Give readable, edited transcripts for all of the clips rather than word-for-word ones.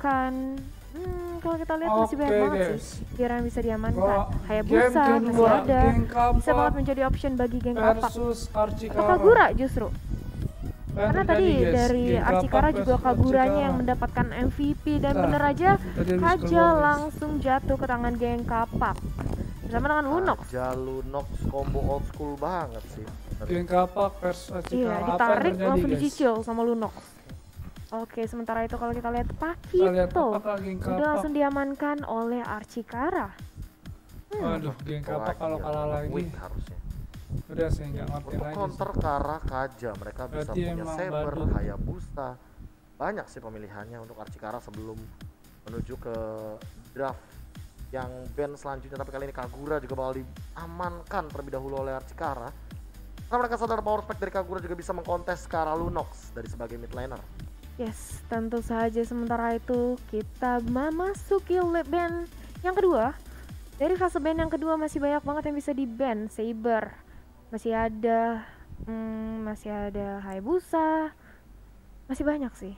menggunakan kalau kita lihat masih banyak banget guys. sih gear yang bisa diamankan. Hayabusa Game masih kedua, ada, geng bisa Kapak banget menjadi option bagi geng Kapak versus atau Archikara. Kagura justru. Apa yang Karena terjadi, tadi guys? dari Geng Archikara Kapak juga versus Kaguranya Archikara. yang mendapatkan MVP dan Nah, bener aja tadi habis Kaja keluar, guys. langsung jatuh ke tangan geng Kapak bersama dengan Lunox. Kaja Lunox combo old school banget sih. Geng Kapak versus Archikara. Iya, Apa yang ditarik terjadi, langsung guys? dicicil sama Lunox. Oke, sementara itu kalau kita lihat Kita lihat Pakito apakah geng udah Kapak. langsung diamankan oleh Archikara. Waduh, geng Kapak kalau kalah lagi Win harusnya. udah saya nggak ngerti Untuk lagi. counter ke arah Kaja mereka bisa Berarti punya emang Saber, badut. Hayabusa. Banyak sih pemilihannya untuk Archikara sebelum menuju ke draft yang band selanjutnya, tapi kali ini Kagura juga bakal diamankan terlebih dahulu oleh Archikara. Karena mereka sadar power spec dari Kagura juga bisa mengkontes ke arah Lunox dari sebagai mid laner. Yes, tentu saja sementara itu kita memasuki band yang kedua. Dari fase band yang kedua masih banyak banget yang bisa di ban. Saber masih ada, Hayabusa, masih banyak sih.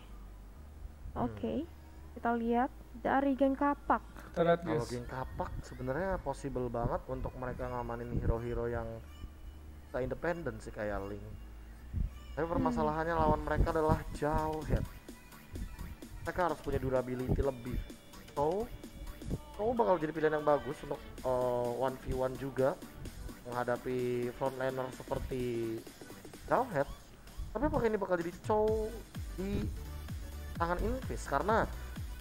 Oke, kita lihat dari geng Kapak. Kita lihat, Kalau guys. geng Kapak sebenarnya possible banget untuk mereka ngamanin hero-hero yang independen sih kayak Link. Tapi permasalahannya lawan mereka adalah jauh head. Mereka harus punya durability lebih. So bakal jadi pilihan yang bagus untuk 1v1 juga menghadapi frontliner seperti Jauhead. Tapi apakah ini bakal jadi Chow di tangan Invis? Karena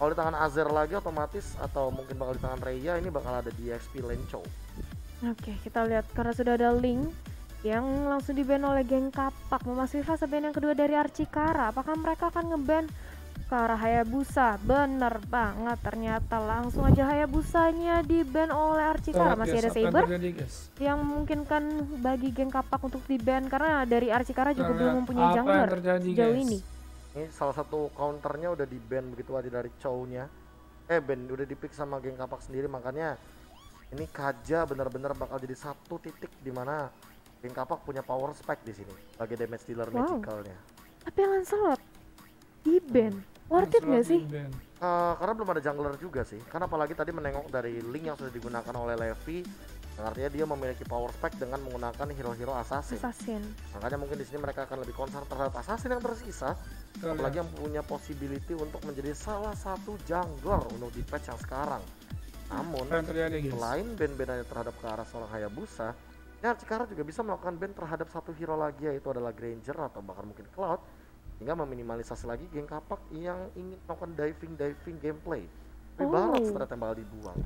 kalau di tangan Azer lagi otomatis, atau mungkin bakal di tangan Raya, ini bakal ada di XP lane Chow. Oke, kita lihat karena sudah ada Link yang langsung di-ban oleh geng Kapak memasuki fase ban yang kedua dari Archikara. Apakah mereka akan nge-ban ke arah Hayabusa? Bener banget, ternyata langsung aja Hayabusanya di-ban oleh Archikara. Kita lihat, Masih guys, ada apa yang Saber terjadi, guys. yang memungkinkan bagi geng Kapak untuk di-ban karena dari Archikara juga Kita belum lihat mempunyai apa yang jungler terjadi, sejauh guys. ini. Ini salah satu counternya udah di-ban begitu aja dari Chow-nya. ban udah di-pick sama geng Kapak sendiri, makanya ini Kaja benar-benar bakal jadi satu titik di mana geng Kapak punya power spike di sini sebagai damage dealer magicalnya. Tapi Lancelot di-ban, worth it nggak sih? Di-ban. Karena belum ada jungler juga sih. Karena apalagi tadi menengok dari Link yang sudah digunakan oleh Levi, artinya dia memiliki power spike dengan menggunakan hero-hero assassin. Makanya mungkin di sini mereka akan lebih concern terhadap assassin yang tersisa, apalagi yang punya possibility untuk menjadi salah satu jungler untuk di patch yang sekarang. Namun Apa yang terjadi, guys? selain ban-bannya terhadap ke arah seorang Hayabusa, ya Archikara juga bisa melakukan ban terhadap satu hero lagi, yaitu adalah Granger atau bahkan mungkin Cloud, hingga meminimalisasi lagi geng Kapak yang ingin melakukan diving gameplay. Tapi Barat ternyata yang bakal dibuang.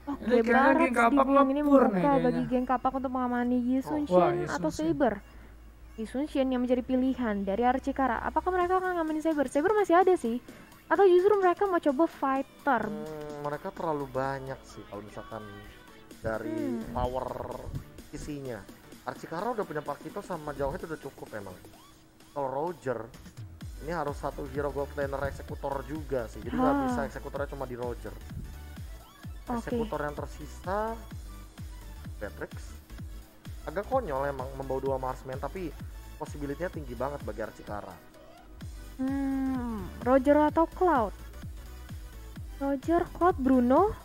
Oke, Ini kayaknya Barat geng Kapak dibuang ini ngebur nih membuka bagi kayaknya. geng Kapak untuk mengamani Yisun Wah, Shin Yisun atau Shin. Saber. Yisun Shin yang menjadi pilihan dari Archikara. Apakah mereka akan ngamanin Saber? Saber masih ada sih. Atau justru mereka mau coba fighter? Mereka terlalu banyak sih kalau misalkan dari power isinya. Archikara udah punya Pakito sama Jauhead udah cukup emang. Kalau Roger ini harus satu hero gold laner eksekutor juga sih, jadi nggak bisa eksekutornya cuma di Roger. Eksekutor yang tersisa Beatrix agak konyol emang membawa dua marksman, tapi possibility-nya tinggi banget bagi Archikara. Roger atau Cloud? Roger, Cloud, Bruno?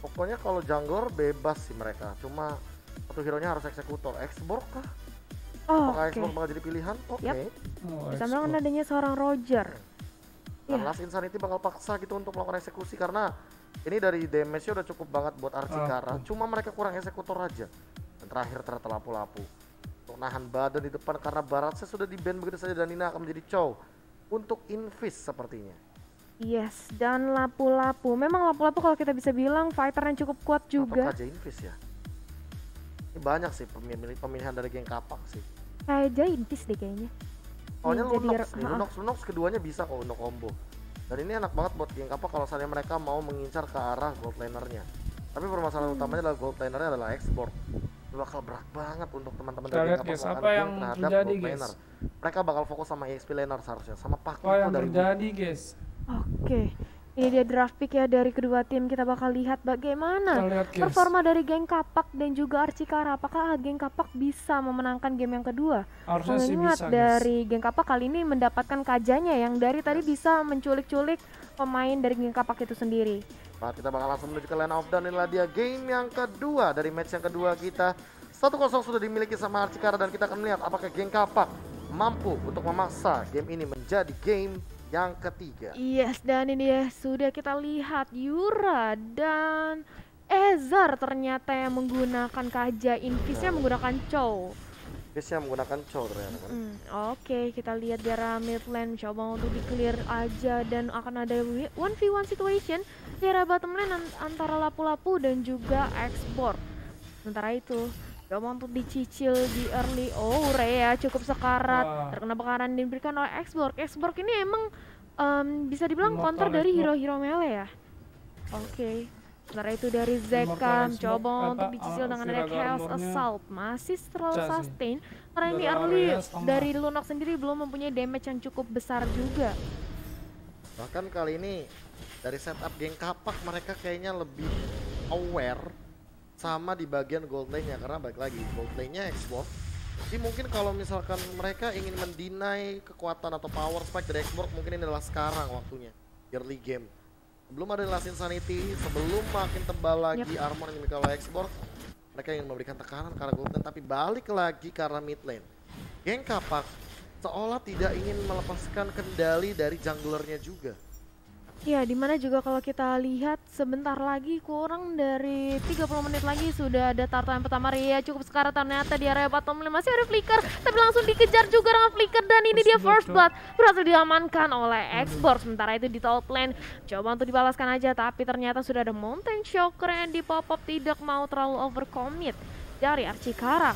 Pokoknya kalau jungler bebas sih mereka, cuma satu hero-nya harus eksekutor. Exborg kah? Apakah Exborg bakal jadi pilihan? Oke. Oh, Ditambah dengan adanya seorang Roger. Dan Last Insanity bakal paksa gitu untuk melakukan eksekusi, karena ini dari damage-nya udah cukup banget buat Archikara, cuma mereka kurang eksekutor aja. Dan terakhir ternyata lapu-lapu untuk nahan badan di depan, karena Baratnya sudah di-ban begitu saja, dan ini akan menjadi Chow untuk Invis sepertinya. Yes, dan lapu-lapu. Memang lapu-lapu kalau kita bisa bilang fighter yang cukup kuat juga. Atau Kaja Invis ya. Ini banyak sih pemilihan dari geng Kapak sih. Kaja Invis deh kayaknya. Soalnya Jadi, Lunox keduanya bisa kok untuk combo. Dan ini enak banget buat geng Kapak kalau misalnya mereka mau mengincar ke arah gold lanernya. Tapi permasalahan utamanya adalah gold lanernya adalah export. Bakal berat banget untuk teman-teman dari lihat, Kapak guys, melakukan apa yang game terhadap terjadi, gold guys. laner. Mereka bakal fokus sama EXP laner seharusnya, sama Pakito Apa yang dari terjadi, guys? Oke, Ini dia draft pick ya dari kedua tim. Kita bakal lihat bagaimana Kita lihat, guys. performa dari geng Kapak dan juga Archikara. Apakah geng Kapak bisa memenangkan game yang kedua? Harusnya sih Mengingat bisa, guys. dari geng Kapak kali ini mendapatkan kajanya yang dari tadi bisa menculik-culik pemain dari geng Kapak itu sendiri. Nah, kita bakal langsung menuju ke line of down. Inilah dia game yang kedua dari match yang kedua kita. 1-0 sudah dimiliki sama Archikara dan kita akan melihat apakah geng Kapak mampu untuk memaksa game ini menjadi game yang ketiga. Yes, dan ini ya sudah kita lihat Yura dan Ezar ternyata yang menggunakan kaja, Invisnya menggunakan Chow. Biasanya menggunakan Chow ternyata kan. Oke, kita lihat di arah mid lane coba untuk di clear aja dan akan ada 1v1 situation di arah bottom lane antara Lapu-Lapu dan juga Xborg. Sementara itu coba untuk dicicil di early. Oh, Rhea cukup sekarat. Wah. Terkena bakaran diberikan oleh Xborg. Xborg ini emang bisa dibilang Immortal counter dari Xborg. hero-hero melee ya. Oke. Sementara itu dari Zeka Immortal coba Xborg, untuk apa, dicicil dengan ada Viraga Chaos armornya Assault. Masih terlalu pecah sih. sustain. Karena ini Dari early area setengah. dari Lunox sendiri belum mempunyai damage yang cukup besar juga. Bahkan kali ini dari setup geng Kapak mereka kayaknya lebih aware sama di bagian gold lane-nya, karena balik lagi gold lane-nya Xbox. Jadi mungkin kalau misalkan mereka ingin mendinai kekuatan atau power spike dari Xbox, mungkin ini adalah sekarang waktunya, early game. Sebelum ada Last Insanity, sebelum makin tebal lagi armor yang dimiliki oleh Xbox, mereka ingin memberikan tekanan ke arah gold lane, tapi balik lagi ke arah mid lane. Geng Kapak seolah tidak ingin melepaskan kendali dari junglernya juga. Ya, dimana juga kalau kita lihat sebentar lagi kurang dari 30 menit lagi sudah ada turtle yang pertama. Rhea cukup sekarat ternyata di area bottom lane masih ada flicker tapi langsung dikejar juga dengan flicker dan ini dia first blood berhasil diamankan oleh Xborg. Sementara itu di top lane coba untuk dibalaskan aja tapi ternyata sudah ada Mountain Shocker yang di pop up, tidak mau terlalu overcommit dari Archikara.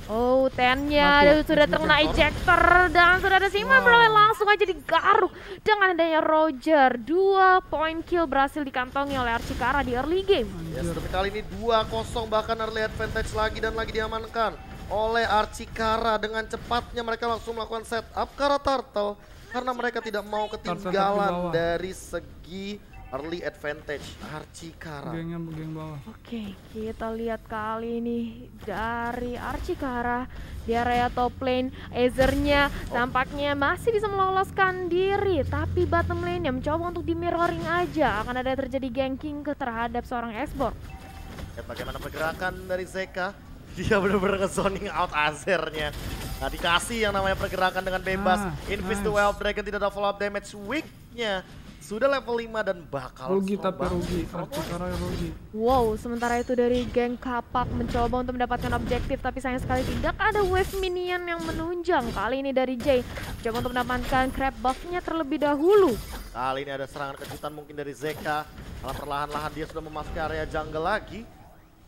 Oh, tennya sudah terkena ejector dan sudah ada Sima berlalu langsung aja digaruk dengan adanya Roger. 2 point kill berhasil dikantongi oleh Archikara di early game. Ya, tapi kali ini 2-0 bahkan early advantage lagi dan lagi diamankan oleh Archikara. Dengan cepatnya mereka langsung melakukan setup ke arah Turtle karena mereka tidak mau ketinggalan dari segi early advantage Archikara. Gengnya geng bawah. Oke, kita lihat kali ini dari Archikara di area top lane. Ezernya nampaknya masih bisa meloloskan diri, tapi bottom lane yang mencoba untuk di mirroring aja. Akan ada terjadi ganking terhadap seorang Xborg. Lihat bagaimana pergerakan dari Zeka. Dia benar-benar nge-zoning out Azernya. Nah, dikasih yang namanya pergerakan dengan bebas. Invis the Wild Dragon tidak ada follow up damage. Weaknya sudah level 5 dan bakal Rugi tapi rugi. Archikara rugi. Wow, sementara itu dari geng Kapak mencoba untuk mendapatkan objektif tapi sayang sekali tidak ada wave minion yang menunjang. Kali ini dari Jay coba untuk mendapatkan crab buff-nya terlebih dahulu. Kali ini ada serangan kejutan mungkin dari Zeka. Malah perlahan-lahan dia sudah memasuki area jungle lagi.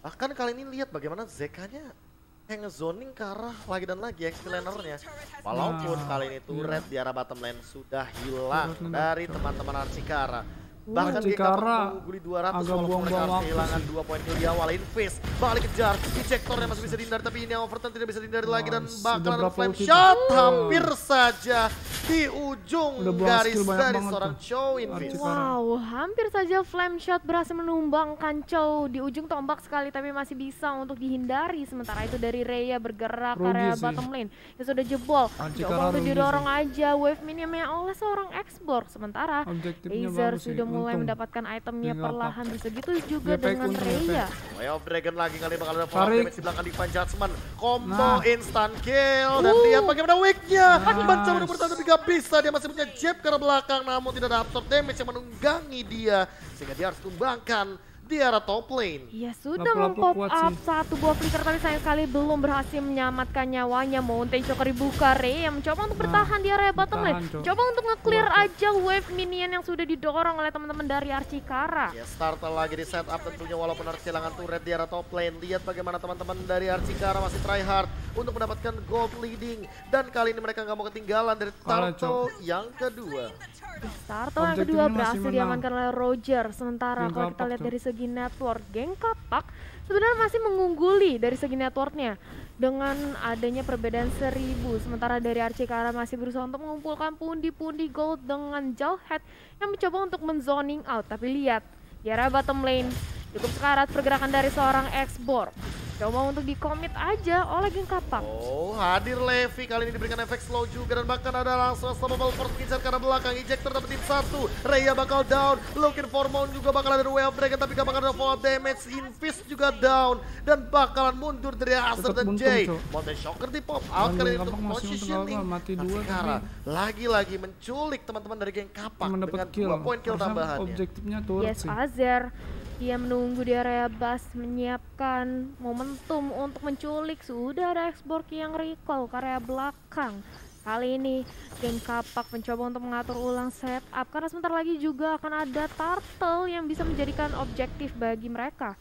Bahkan kali ini lihat bagaimana Zekanya yang nge-zoning ke arah lagi dan lagi XP lanernya. Walaupun kali ini turret di arah bottom lane sudah hilang dari teman-teman Archikara. Bahkan dia Archikara mengungguli 200 agak walaupun mereka buang-buang harus waktu kehilangan sih. 2 poin kill di awal. Invis balik kejar, ejectornya masih bisa dihindari tapi ini overturn tidak bisa dihindari lagi dan bakal ada flame shot hampir saja di ujung Udah buang garis skill banyak dari banget seorang tuh. Chow Invis. Archikara. Wow, hampir saja flame shot berhasil menumbangkan Chow di ujung tombak sekali tapi masih bisa untuk dihindari. Sementara itu dari Rhea bergerak ke Rugi area sih. bottom lane yang sudah jebol. Archikara Coba untuk rugi didorong aja wave minimnya oleh seorang Xborg. Sementara Objektifnya Azer bagus sih, sudah mulai untung. mendapatkan itemnya Dia nggak perlahan. Begitu juga Dia dengan untung, Rhea. Way of Dragon lagi kali bakal ada follow up Tarik. damage di belakang Divine Judgment. Combo Nah. instant kill dan lihat bagaimana weaknya. Mencoba untuk bertahan tapi gak bisa. Dia masih punya jab ke arah belakang namun tidak ada absorb damage yang menunggangi dia. Sehingga dia harus tumbangkan di arah top lane. Ya sudah Lapu-lapu mempop kuat up sih. satu buah flicker tapi sayang sekali belum berhasil menyelamatkan nyawanya. Mountain Shocker dibuka, Rhea yang mencoba untuk bertahan di area bottom lane. bertahan, Cok. Coba untuk nge-clear aja wave minion yang sudah didorong oleh teman-teman dari Archikara. Ya starter lagi di setup tentunya walaupun harus kehilangan turret di arah top lane. Lihat bagaimana teman-teman dari Archikara masih try hard untuk mendapatkan gold leading. Dan kali ini mereka nggak mau ketinggalan dari Kalah, Turtle yang kedua. Startle yang Objektifnya kedua masih berhasil menang. diamankan oleh Roger. Sementara Geng kalau kita Kapak, lihat Cok. dari segi segi network, geng Kapak sebenarnya masih mengungguli dari segi networknya dengan adanya perbedaan 1000. Sementara dari Archikara masih berusaha untuk mengumpulkan pundi-pundi gold dengan Jawhead yang mencoba untuk men-zoning out. Tapi lihat, di area bottom lane cukup sekarat pergerakan dari seorang X-Borg. Coba untuk di-commit aja oleh geng Kapak. Oh, hadir Levi, kali ini diberikan efek slow juga dan bahkan ada langsung Unstoppable Force mengincar ke arah belakang. Ejector dapetin 1, Rhea bakal down, looking for Mount juga bakal ada Way of Dragon tapi gak bakal ada follow damage. Invis juga down dan bakalan mundur dari Acer dan Jay. Mountain Shocker di pop out kali ini untuk positioning. Archikara lagi-lagi menculik teman-teman dari geng Kapak dengan 2 poin kill tambahannya. Objektifnya turut Yes, sih. Azer. Dia menunggu di area bus, menyiapkan momentum untuk menculik. Sudah ada X-Borg yang recall ke area belakang. Kali ini geng Kapak mencoba untuk mengatur ulang setup karena sebentar lagi juga akan ada turtle yang bisa menjadikan objektif bagi mereka.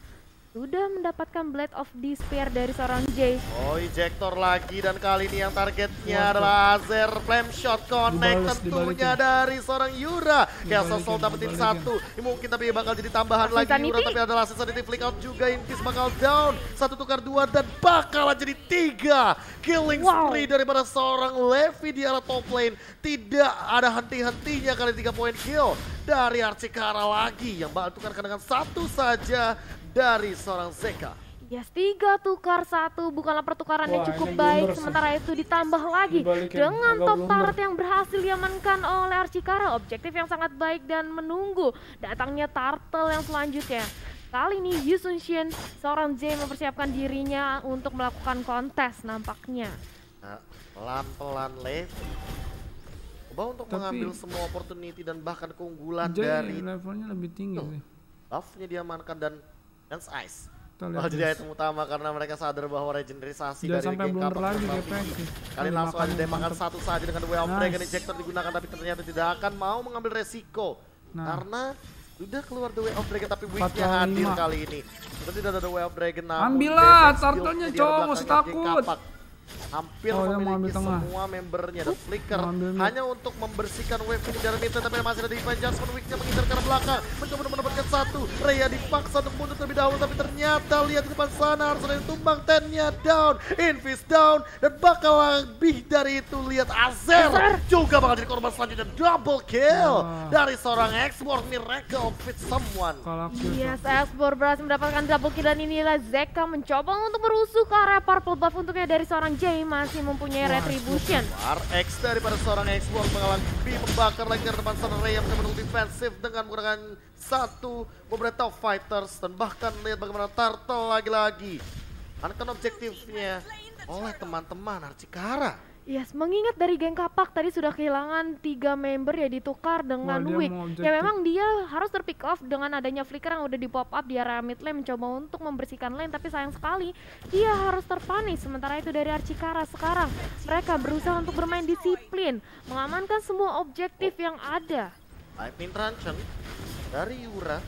Sudah mendapatkan Blade of Despair dari seorang Jay. Oh, ejector lagi dan kali ini yang targetnya adalah Azer. Flame shot connect tentunya dari seorang Yura. Chaos Soul dapetin 1. Ini mungkin tapi bakal jadi tambahan lagi Yura, tapi adalah Sanity flick out juga. Invis bakal down. 1 tukar 2 dan bakalan jadi 3. Killing spree daripada seorang Levi di arah top lane. Tidak ada henti-hentinya kali 3 poin kill dari Archikara lagi yang bakal tukarkan dengan 1 saja dari seorang Zeka. Yes, 3 tukar 1 bukanlah pertukaran yang cukup baik. Sementara itu ditambah lagi dengan top turret yang berhasil diamankan oleh Archikara. Objektif yang sangat baik dan menunggu datangnya turtle yang selanjutnya. Kali ini Yu Sun Shin, seorang J mempersiapkan dirinya untuk melakukan kontes nampaknya. Nah, pelan-pelan Levi coba untuk mengambil semua opportunity dan bahkan keunggulan dari levelnya lebih tinggi sih. buff-nya diamankan dan Dance Ice. Kita Jadi item utama karena mereka sadar bahwa regenerasi Jangan dari sampai geng blunder Kapak lagi berlaku. DPS sih. Kali langsung aja tembakan mantep. 1 saja dengan Way of Dragon. Ejector digunakan tapi ternyata tidak akan mau mengambil resiko. Karena sudah keluar The Way of Dragon tapi weaknya hadir kali ini. Sudah tidak ada Way of Dragon. Ambillah turtle-nya cowok, gak usah takut. Hampir Mau memiliki tengah. semua membernya dan Flicker hanya untuk membersihkan wave ini dari mid, tapi masih ada Divine Judgment. Weaknya mengincar ke arah belakang, mencoba untuk mendapatkan 1. Rhea dipaksa untuk mundur terlebih dahulu, tapi ternyata lihat di depan sana harus ada yang tumbang. 10-nya down, Invis down, dan bakal lebih dari itu. Lihat Azer juga bakal jadi korban selanjutnya. Double kill dari seorang X-Borg. Miracle fit someone. Yes, X-Borg berhasil mendapatkan double kill dan inilah Zeka mencoba untuk merusuh ke area purple buff untuknya dari seorang Jay masih mempunyai retribution. RX daripada seorang X-Borg mengalami membakar lagi ke depan sana. Rhea mencoba defensif dengan menggunakan 1 beberapa fighters dan bahkan lihat bagaimana Turtle lagi-lagi akan objektifnya oleh teman-teman Archikara. Yes, mengingat dari geng Kapak tadi sudah kehilangan 3 member ya ditukar dengan Wick. Ya memang dia harus terpick off dengan adanya flicker yang udah di pop up di area mid lane mencoba untuk membersihkan lane, tapi sayang sekali dia harus terpanis. Sementara itu dari Archikara sekarang mereka berusaha untuk bermain disiplin, mengamankan semua objektif yang ada. Lightning Truncheon dari Yura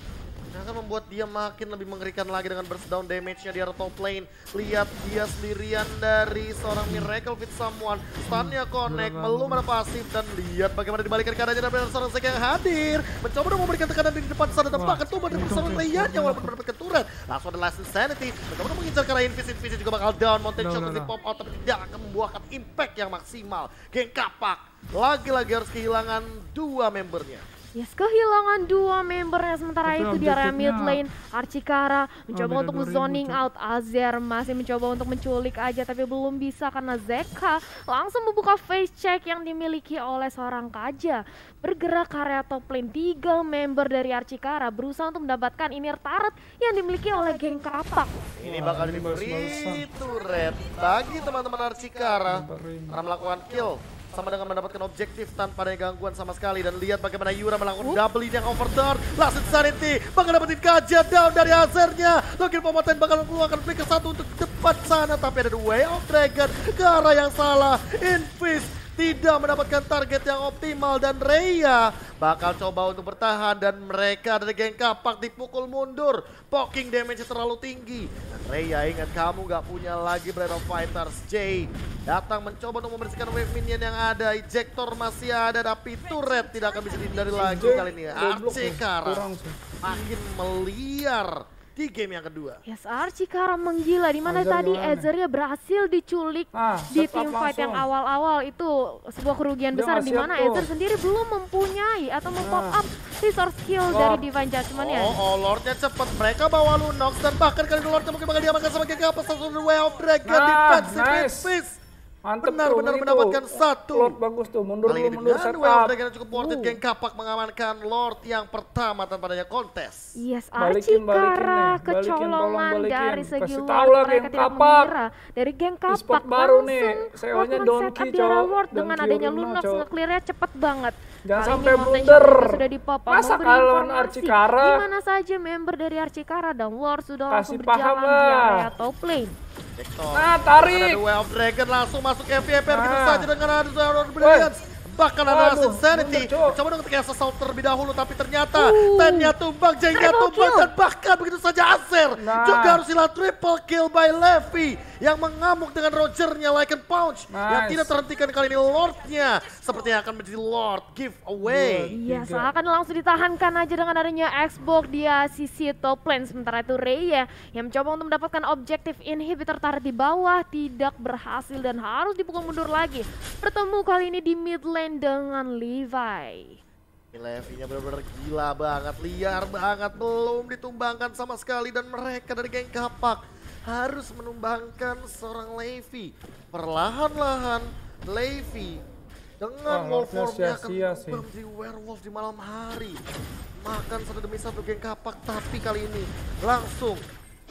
yang akan membuat dia makin lebih mengerikan lagi dengan burst down damage-nya di arah top lane. Lihat dia sendirian dari seorang Miracle with someone. Stun-nya connect, belum ada pasif, dan lihat bagaimana dibalikan keadaannya dari seorang Zeka yang hadir. Mencoba untuk memberikan tekanan di depan sana, dan bahkan tuh dari seorang Rhea-nya walaupun mendapatkan turret. Langsung ada Last Insanity, mencoba untuk mengincar ke arah Invis juga bakal down. Mountain Shock di pop out tapi tidak akan membuahkan impact yang maksimal. Geng Kapak lagi-lagi harus kehilangan 2 membernya. Yes, kehilangan 2 membernya. Sementara itu di area mid lane Archikara mencoba untuk zoning out. Azer masih mencoba untuk menculik aja tapi belum bisa karena Zeka langsung membuka face check yang dimiliki oleh seorang Kaja. Bergerak ke area top lane, 3 member dari Archikara berusaha untuk mendapatkan inner turret yang dimiliki oleh geng Kapak. Ini bakal jadi free turret bagi teman-teman Archikara karena melakukan kill sama dengan mendapatkan objektif tanpa ada gangguan sama sekali. Dan lihat bagaimana Yura melakukan double lead yang overturn. Last Insanity bakal dapetin Kaja down dari Azernya. Login Pomoten bakal mengeluarkan flicker 1 untuk depan sana, tapi ada The Way of Dragon ke arah yang salah. Invis tidak mendapatkan target yang optimal dan Raya bakal coba untuk bertahan dan mereka dari geng kapak dipukul mundur. Poking damage terlalu tinggi. Dan Raya ingat kamu gak punya lagi Breath of Fighters. Jay datang mencoba untuk membersihkan wave minion yang ada. Ejector masih ada tapi turret tidak akan bisa dihindari lagi kali ini. Archikara makin meliar di game yang kedua. Yes, Archikara menggila di mana tadi Ezreal berhasil diculik di team fight yang awal-awal itu sebuah kerugian besar di mana Ezreal sendiri belum mempunyai atau mem-pop up resource skill dari Divine Judgment ya. Lordnya cepet, mereka bawa Lunox dan bahkan kali ini Lordnya mungkin bakal diamankan sama geng apa satu Way of Dragon defensive fist. Benar-benar mendapatkan satu. Lord bagus tuh, mundur setup. Way of Dragon cukup worth it, geng kapak mengamankan Lord yang pertama tanpa adanya kontes. Yes, Archikara kecolongan dari segi Lord, mereka tidak mengira dari geng kapak baru nih, sewanya Donkey Lord dengan adanya Lunox nge-clearnya cepet banget. Jangan sampai blunder. Sudah di-pop up. Masa kalian Archikara? Di mana saja member dari Archikara dan Lord sudah langsung berjalan di area top lane. Tarik. Ada Way of Dragon langsung masuk FVP begitu saja dengan ada Zero Brilliance. Bahkan ada Insanity coba dong ketika assault terlebih dahulu tapi ternyata Tennya tumbang, Jay-nya tumbang dan bahkan begitu saja Acer juga harus hilang triple kill by Levi yang mengamuk dengan Rogernya Lycan Punch yang tidak terhentikan kali ini. Lordnya sepertinya akan menjadi Lord giveaway. Iya, seakan langsung ditahankan aja dengan adanya Xbox di sisi top lane. Sementara itu Raya yang mencoba untuk mendapatkan objektif inhibitor tarik di bawah tidak berhasil dan harus dipukul mundur lagi. Bertemu kali ini di mid lane dengan Levi. Levi-nya benar-benar gila banget, liar banget, belum ditumbangkan sama sekali dan mereka dari geng kapak harus menumbangkan seorang Levi. Perlahan-lahan Levi dengan wolf formnya akan berubah menjadi werewolf di malam hari. Makan satu demi satu geng kapak tapi kali ini langsung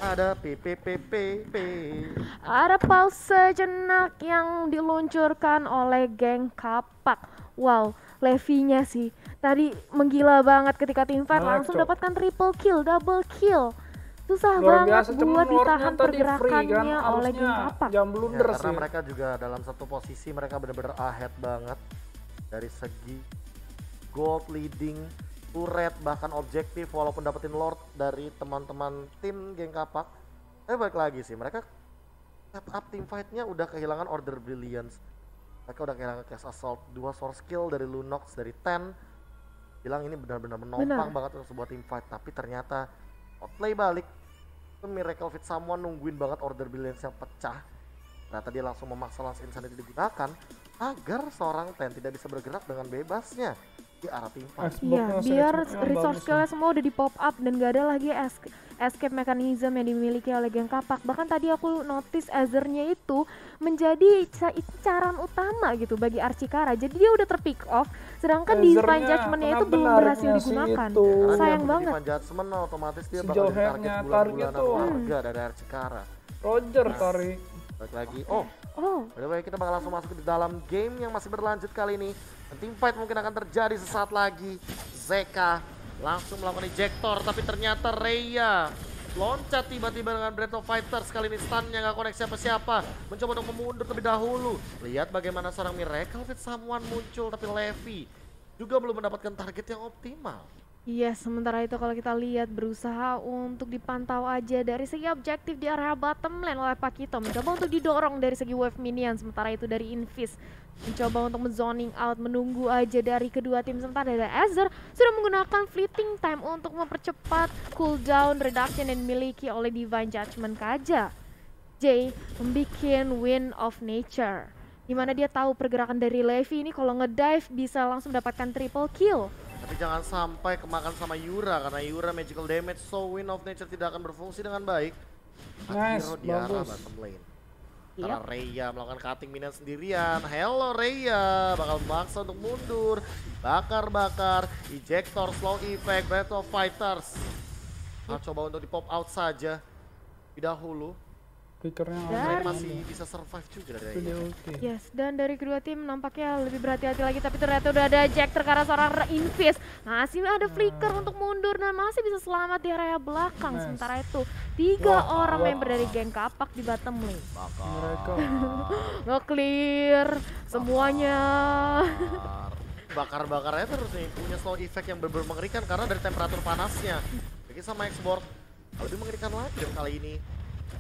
ada PPPPP. Ada pause sejenak yang diluncurkan oleh geng kapak. Wow, Levi-nya sih tadi menggila banget ketika tim fight langsung dapatkan triple kill, double kill. Susah banget buat ditahan pergerakannya oleh geng kapak. Karena mereka juga dalam satu posisi mereka benar-benar ahead banget dari segi gold leading, turret, bahkan objektif walaupun dapetin Lord dari teman-teman tim geng kapak. Tapi balik lagi sih mereka step up team fight-nya udah kehilangan Order Brilliance. Mereka udah kehilangan Cast Assault, 2 source skill dari Lunox, dari Ten. Bilang ini benar-benar menopang banget untuk sebuah team fight. Tapi ternyata outplay balik. Itu Miracle Fit Someone nungguin banget Order Brilliance yang pecah. Ternyata dia langsung memaksa Last Insanity digunakan agar seorang Ten tidak bisa bergerak dengan bebasnya di arah tim fight. Iya, biar resource skillnya semua udah di pop up dan gak ada lagi escape mechanism yang dimiliki oleh geng kapak. Bahkan tadi aku notice Azernya itu menjadi incaran utama gitu bagi Archikara. Jadi dia udah terpick off, sedangkan Divine Judgment-nya itu belum berhasil digunakan. Sayang banget. Divine Judgment otomatis dia bakal jadi target bulan-bulanan warga dari Archikara. Roger tarik. Balik lagi. By the way, kita bakal langsung masuk ke dalam game yang masih berlanjut kali ini. Dan team fight mungkin akan terjadi sesaat lagi. Zeka langsung melakukan ejector, tapi ternyata Raya loncat tiba-tiba dengan Breath of Fighters. Kali ini stunnya gak connect siapa-siapa. Mencoba untuk memundur terlebih dahulu. Lihat bagaimana seorang Miracle Fit Someone muncul, tapi Levi juga belum mendapatkan target yang optimal. Iya, sementara itu kalau kita lihat berusaha untuk dipantau aja dari segi objektif di area bottom lane oleh Pakito. Mencoba untuk didorong dari segi wave minion, sementara itu dari Invis mencoba untuk zoning out, menunggu aja dari kedua tim. Sementara dari Azer sudah menggunakan fleeting time untuk mempercepat cooldown reduction yang dimiliki oleh Divine Judgment Kaja. Jay membuat Wind of Nature, dimana dia tahu pergerakan dari Levi ini kalau ngedive bisa langsung mendapatkan triple kill. Tapi jangan sampai kemakan sama Yura, karena Yura magical damage, so Wind of Nature tidak akan berfungsi dengan baik. Nice, di arah bagus. bottom lane. Karena Raya melakukan cutting minion sendirian. Hello Raya, bakal memaksa untuk mundur. Bakar-bakar, ejector, slow effect, Breath of Fighters. Coba untuk di pop out saja. Lebih dahulu. Flickernya Dari- masih bisa survive juga dari Itu dia Raya. ulti. Yes, dan dari kedua tim nampaknya lebih berhati-hati lagi, tapi ternyata udah ada Jack terkara seorang Invis. Masih ada Flicker untuk mundur dan masih bisa selamat di area belakang. Nice. Sementara itu 3 orang wah. member dari geng kapak di bottom lane. Mereka Nge-clear semuanya. Bakar-bakarnya terus nih punya slow effect yang benar-benar mengerikan karena dari temperatur panasnya. Jadi sama export lebih mengerikan lagi kali ini.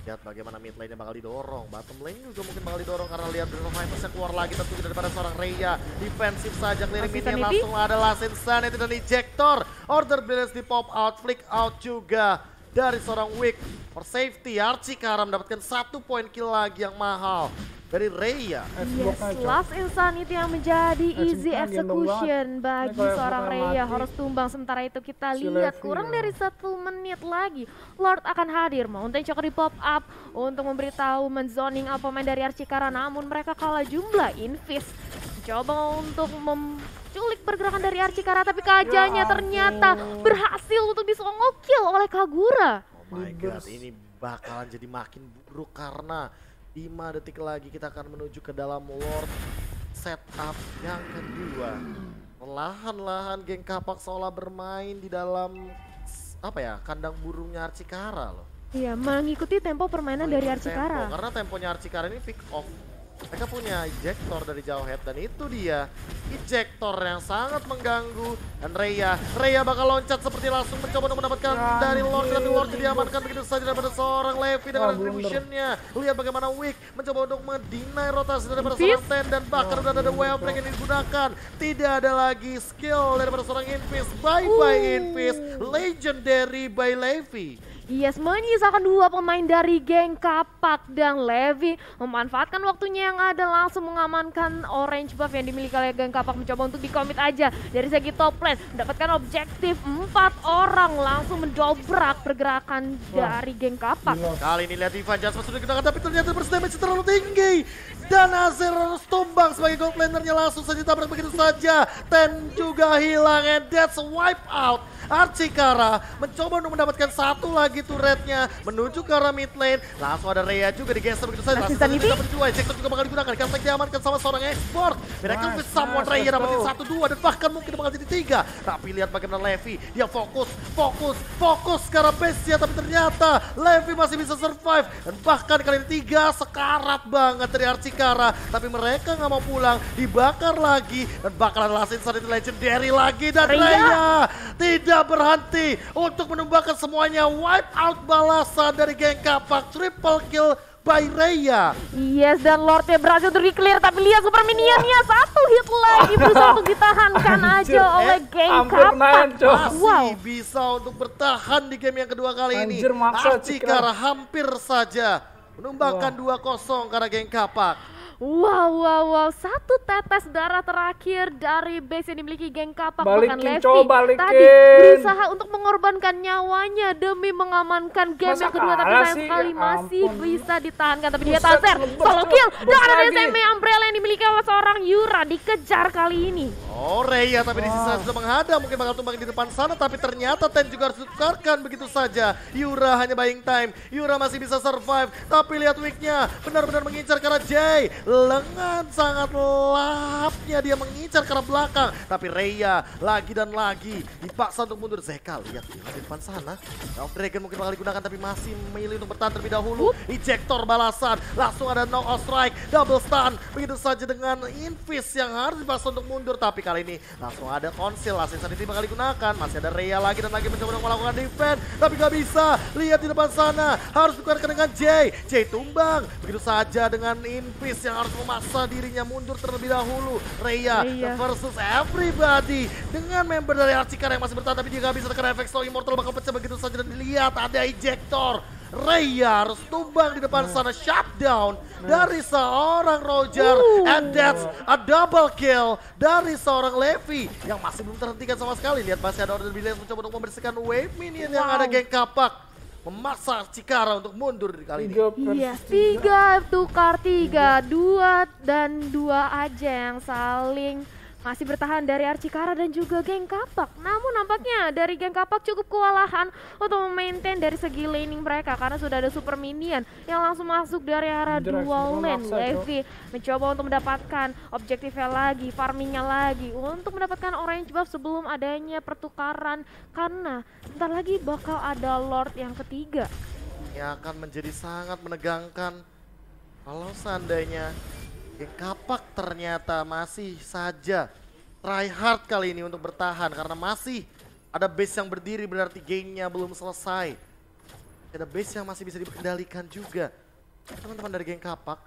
Lihat bagaimana mid lane-nya bakal didorong, bottom lane juga mungkin bakal didorong karena lihat Bruno Vipers yang keluar lagi tentunya daripada seorang Raya. Defensif saja clearing Last mid-nya Insanity. langsung ada Last Insanity dan Ejector. Order balance di pop out, flick out juga dari seorang Wick. For safety, Archikara mendapatkan 1 poin kill lagi yang mahal dari Raya. Yes, Last Insanity yang menjadi easy Kan gendong execution banget. bagi Ini kalau seorang bukan Raya mati, harus tumbang. Sementara itu kita si lihat Levi kurang ya. dari 1 menit lagi Lord akan hadir. Mountain Choker di pop up untuk memberitahu menzoning pemain dari Archikara, namun mereka kalah jumlah. Invis coba untuk menculik pergerakan dari Archikara, tapi kajanya ternyata berhasil untuk disongokil oleh Kagura. Oh my god, ini bakalan jadi makin buruk karena 5 detik lagi kita akan menuju ke dalam Lord setup yang kedua. Perlahan-lahan geng kapak seolah bermain di dalam apa ya, kandang burungnya Archikara loh. Iya, mengikuti tempo permainan dari Mengikuti Archikara. tempo, karena temponya Archikara ini pick off. Mereka punya ejector dari jauh head dan itu dia ejector yang sangat mengganggu. Dan Raya bakal loncat seperti langsung mencoba untuk mendapatkan dari Lord, tapi Lord diamankan begitu saja daripada seorang Levi dengan retribution-nya. Lihat bagaimana Wick mencoba untuk mendinai rotasi daripada seorang Ten dan bahkan udah ada wave break yang digunakan. Tidak ada lagi skill daripada seorang Invis. Bye-bye Invis, legendary by Levi. Yes, menyisakan 2 pemain dari geng kapak dan Levi memanfaatkan waktunya yang ada langsung mengamankan orange buff yang dimiliki oleh geng kapak, mencoba untuk di-commit aja dari segi top lane, mendapatkan objektif 4 orang langsung mendobrak pergerakan dari geng kapak. Kali ini lihat Ivan Jasper sudah digunakan tapi ternyata burst damage terlalu tinggi. Dan Azer harus tumbang sebagai gold lanernya, langsung saja tabrak begitu saja. Ten juga hilang and that's a wipe out. Archikara mencoba untuk mendapatkan 1 lagi turretnya menuju ke arah mid lane. Langsung ada Raya juga digeser begitu saja. Langsung saja kita berdua. Ejector juga bakal digunakan. Kastek diamankan sama seorang export. Miracle with someone. Raya dapetin 1-2 dan bahkan mungkin bakal jadi 3. Tapi lihat bagaimana Levi. Dia fokus ke arah base-nya. Tapi ternyata Levi masih bisa survive. Dan bahkan kali ini 3 sekarat banget dari Archikara. Tapi mereka nggak mau pulang. Dibakar lagi. Dan bakalan Last Insanity legendary lagi. Dan Raya tidak berhenti untuk menumbangkan semuanya. Wipe out balasan dari geng kapak, triple kill by Raya. Yes, dan Lordnya berhasil untuk di-clear, tapi lihat super minionnya 1 hit lagi berusaha untuk ditahankan aja oleh geng hampir kapak. naik, Cok. Masih bisa untuk bertahan di game yang kedua kali ini. Anjir, maksa Archikara hampir saja menumbangkan 2-0 karena geng kapak. Wow, 1 tetes darah terakhir dari base yang dimiliki geng kapak. Bahkan Balikin, Levi coba balikin. tadi berusaha untuk mengorbankan nyawanya demi mengamankan game Masa yang kedua, tapi kalah sayang sih? sekali Ya masih ampun. bisa ditahankan. Tapi dia Buset, taser, lebar, solo Cok. kill Bos dengan ada lagi. SMA Umbrella yang dimiliki oleh seorang Yura, dikejar kali ini. Oh Raya tapi di sisa sudah menghadang, mungkin bakal tumbang di depan sana, tapi ternyata Ten juga harus ditukarkan begitu saja. Yura hanya buying time, Yura masih bisa survive, tapi lihat Wick-nya benar-benar mengincar ke arah Jay. Lengan sangat lahapnya dia mengincar ke arah belakang, tapi Raya lagi dan lagi dipaksa untuk mundur. Zeka lihat di depan sana, Elf Dragon mungkin bakal digunakan tapi masih memilih untuk bertahan terlebih dahulu. Ejector balasan, langsung ada knock out strike, double stun, begitu saja dengan Invis yang harus dipaksa untuk mundur, tapi kali ini langsung ada konsil. Last Insanity bakal digunakan, masih ada Raya lagi dan lagi mencoba untuk melakukan defense, tapi gak bisa. Lihat di depan sana, harus dikeluarkan dengan Jay tumbang, begitu saja dengan Invis yang harus memaksa dirinya mundur terlebih dahulu. Raya versus everybody dengan member dari Archikara yang masih bertahan, tapi dia gak bisa tekan efek slow immortal bakal pecah begitu saja. Dan dilihat ada ejector, Raya harus tumbang di depan sana, shutdown dari seorang Roger, and that's a double kill dari seorang Levi yang masih belum terhentikan sama sekali. Lihat masih ada order Billions mencoba untuk membersihkan wave minion yang ada geng kapak, memaksa Archikara untuk mundur di kali ini. Yes, 3 tukar 3, 2 dan 2 aja yang saling masih bertahan dari Archikara dan juga geng Kapak. Namun nampaknya dari geng Kapak cukup kewalahan untuk memaintain dari segi laning mereka karena sudah ada super minion yang langsung masuk dari arah Interaksi dual lane. memaksa, Levi mencoba untuk mendapatkan objektifnya lagi, farmingnya lagi untuk mendapatkan orange buff sebelum adanya pertukaran karena bentar lagi bakal ada Lord yang ketiga. Yang akan menjadi sangat menegangkan kalau seandainya geng Kapak ternyata masih saja try hard kali ini untuk bertahan karena masih ada base yang berdiri, berarti gengnya belum selesai. Ada base yang masih bisa dikendalikan juga. Teman-teman dari geng Kapak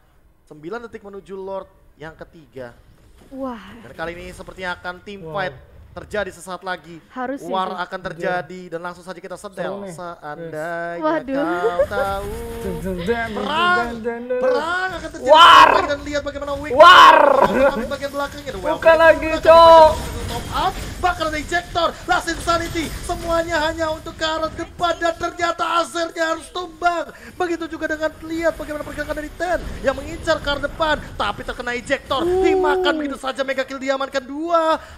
9 detik menuju Lord yang ketiga. Wah, Dan kali ini sepertinya akan team fight terjadi sesaat lagi. Harusnya War sih. akan terjadi dan langsung saja kita sedel. Seru nih. Seandainya Waduh. kau tahu. Perang akan terjadi. War. Dan lihat bagaimana Wick. War. Di bagian belakangnya. The Buka lagi, Cok. Top up. Bahkan ada ejector. Last Insanity. Semuanya hanya untuk ke arah depan. Dan ternyata Azernya harus tumbang. Begitu juga dengan lihat bagaimana pergerakan dari Ten. Yang mengincar ke arah depan. Tapi terkena ejector. Dimakan begitu saja. Mega kill diamankan 2.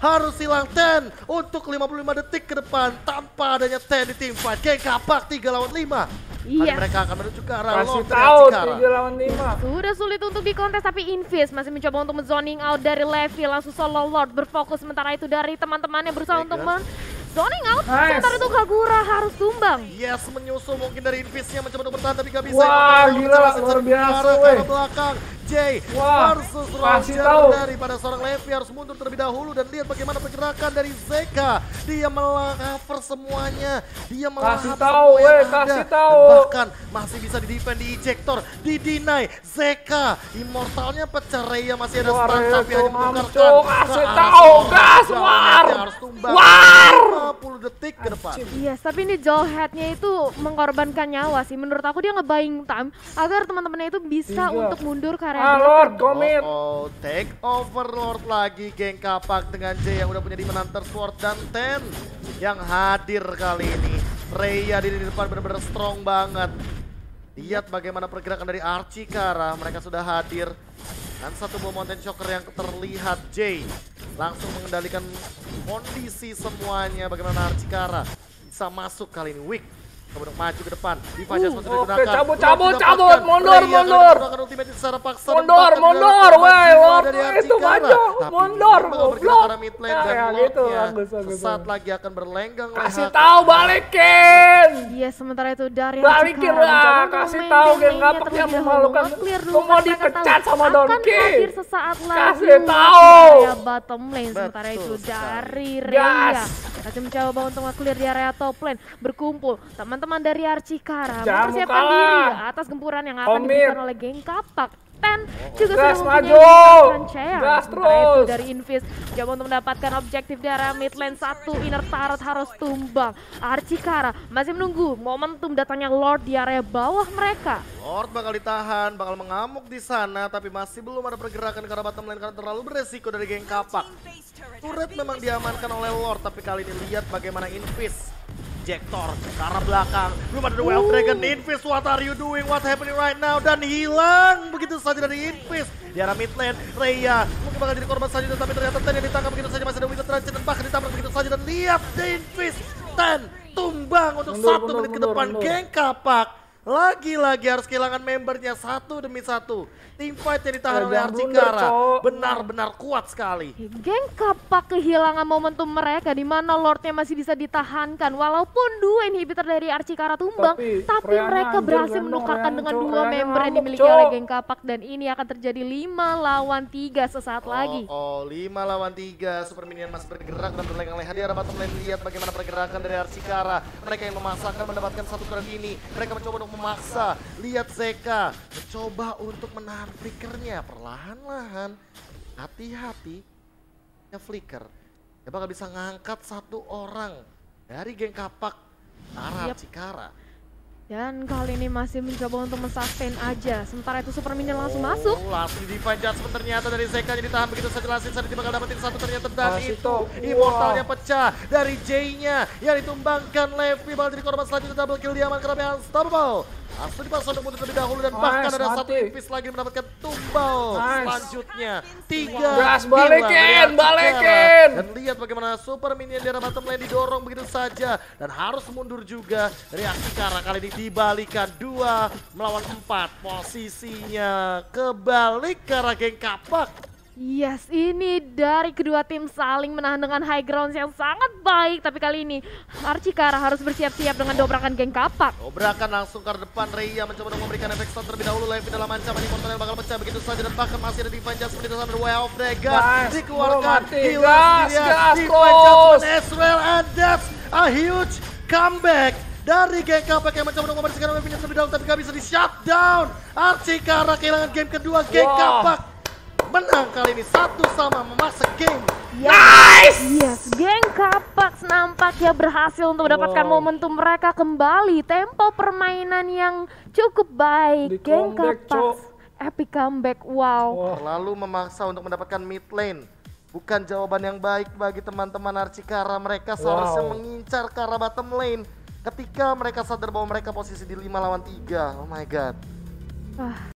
Harus hilang Ten. Untuk 55 detik ke depan. Tanpa adanya Ten di team fight. Geng Kapak 3 lawan 5. Iya. Mereka akan menuju ke arah Kasih Lord tahu Archikara. 3 lawan 5. Sudah sulit untuk dikontes tapi Invis masih mencoba untuk zoning out dari Levi, langsung solo Lord berfokus sementara itu dari teman-temannya berusaha untuk zoning out. Nice. Sementara itu Kagura harus tumbang. Yes, menyusul mungkin dari Invisnya mencoba untuk bertahan tapi gak bisa. Wah, Yang gila, berjalan luar secara biasa, ke arah weh. belakang. Jay Wah, versus kasih Roger tahu. daripada seorang Levi harus mundur terlebih dahulu dan lihat bagaimana pergerakan dari Zeka. Dia cover semuanya. Dia Kasih melahap tahu, semua yang weh, ada. kasih Dan tahu. bahkan masih bisa di-defend di ejector, di-deny. Zeka, immortalnya pecah, Raya masih ada War, stun tapi hanya Cok, menukarkan. Cok, kasih tahu, gas, War. Harus tumbang. War. 50 detik ke depan. Yes, tapi ini Jolhead-nya itu mengorbankan nyawa sih. Menurut aku dia nge-buying time agar teman-temannya itu bisa 3. untuk mundur ke area Ah, belakang. Lord, komit. Oh, take over Lord lagi geng Kapak dengan J yang udah punya Demon Hunter Sword dan Ten yang hadir kali ini. Raya di depan benar-benar strong banget. Lihat bagaimana pergerakan dari Archikara, mereka sudah hadir. Dan satu bom Mountain Shocker yang terlihat J langsung mengendalikan kondisi semuanya. Bagaimana Archikara bisa masuk kali ini. Wick kemudian maju ke depan. Diva Jasmine sudah oke, digunakan. cabut, Belum cabut, didapatkan. cabut. Mundur, Raya mundur. akan menggunakan ultimate secara paksa. dan Mundur, bahkan mundur, dilakukan weh, jiwa Lord dari itu Archikara. maju, Tapi mundur, bakal bergerak ke goblok. arah mid lane dan Ya, gitu, Lordnya bagus, bagus, sesaat bagus. lagi akan berlenggang Kasih lehat. tahu, balikin. Yes, sementara itu dari Balikin Archikara mencoba lah, untuk kasih memaintain tahu geng lane-nya Kapak yang terlebih dahulu. memalukan. Nge-clear dulu Lu mau karena mereka dipecat tahu sama akan Donkey. hadir sesaat lagi Kasih Lord tahu. di area bottom lane. Sementara Betul itu sekali. dari Gas. Raya masih mencoba untuk nge-clear di area top lane. Berkumpul teman-teman dari Archikara Jangan mempersiapkan kalah. diri atas gempuran yang akan Komit. diberikan oleh geng Kapak. Ten juga Gas, sudah mempunyai maju. rancangan. Gas Sementara itu terus. dari Invis coba untuk mendapatkan objektif di area mid lane. Satu inner turret harus tumbang. Archikara masih menunggu momentum datangnya Lord di area bawah mereka. Lord bakal ditahan, bakal mengamuk di sana, tapi masih belum ada pergerakan ke arah bottom lane karena terlalu beresiko dari geng Kapak. Turret memang diamankan oleh Lord, tapi kali ini lihat bagaimana Invis. Jektor ke arah belakang, belum ada The Wild Dragon. Invis, what are you doing? What happening right now? Dan hilang begitu saja dari Invis. Di arah mid lane, Raya mungkin bakal jadi korban saja, tapi ternyata Ten yang ditangkap begitu saja. Masih ada Wizard Transit dan bahkan ditabrak begitu saja. Dan lihat Invis, Ten tumbang untuk Mundur, 1 menit ke depan. mundur. Geng Kapak lagi-lagi harus kehilangan membernya satu demi satu. Tim fight yang ditahan oleh Jangan blunder, Archikara Cok. benar-benar kuat sekali. Geng Kapak kehilangan momentum mereka di mana Lordnya masih bisa ditahankan walaupun dua inhibitor dari Archikara tumbang, Tapi, tapi Reyana mereka anjir, berhasil gendong, menukarkan Reyana, dengan Cok. dua Reyana member yang ngamuk, dimiliki oleh Cok. Geng Kapak dan ini akan terjadi 5 lawan 3 sesaat lagi. Oh, 5 lawan 3. Super Minion masih bergerak dan berlenggang leha di arah bottom lane. Lihat bagaimana pergerakan dari Archikara. Mereka yang memaksakan mendapatkan satu turret ini. Mereka mencoba untuk memaksa. Lihat Zeka mencoba untuk menahan flickernya perlahan-lahan. Hati-hati. Ya flicker. Dia bakal bisa ngangkat satu orang dari geng Kapak ke arah Yep. Archikara. Dan kali ini masih mencoba untuk mensustain aja. Sementara itu Super Minion langsung masuk. Langsung di Divine Judgment ternyata dari Zeka jadi ditahan begitu saja. Langsung saja bakal dapetin satu ternyata dan Kasih itu tau. immortalnya pecah dari J-nya yang ditumbangkan. Levi bakal jadi korban selanjutnya, double kill diamankan oleh Unstoppable. Langsung dipaksa untuk mundur terlebih dahulu dan bahkan ada mati. satu impis lagi mendapatkan tumbal. Selanjutnya 3 Gas, kill balikin, dari balikin. Dan lihat bagaimana super minion di arah bottom lane didorong begitu saja dan harus mundur juga dari Archikara. Kali ini dibalikan 2 melawan 4. Posisinya kebalik ke arah geng kapak. Yes, ini dari kedua tim saling menahan dengan high ground yang sangat baik. Tapi kali ini Archikara harus bersiap-siap dengan dobrakan geng kapak. Dobrakan langsung ke depan. Reia mencoba untuk memberikan efek stun terlebih dahulu. Live dalam ancaman Immortal bakal pecah begitu saja. Dan bahkan masih ada Divine Judgment di sana. Way of Dragon dikeluarkan. Gas, Divine Judgment as well. And that's a huge comeback dari geng kapak yang mencoba untuk membersihkan wave-nya terlebih dahulu. Tapi gak bisa di shutdown. Archikara kehilangan game kedua. Geng kapak menang kali ini 1-1 memasuk game. Nice! Yes, geng kapak nampaknya berhasil untuk mendapatkan momentum mereka kembali. Tempo permainan yang cukup baik. Di Geng comeback, kapak Cok. epic comeback, wow. Lalu memaksa untuk mendapatkan mid lane. Bukan jawaban yang baik bagi teman-teman Archikara. Mereka seharusnya mengincar ke arah bottom lane ketika mereka sadar bahwa mereka posisi di 5 lawan 3. Oh my god.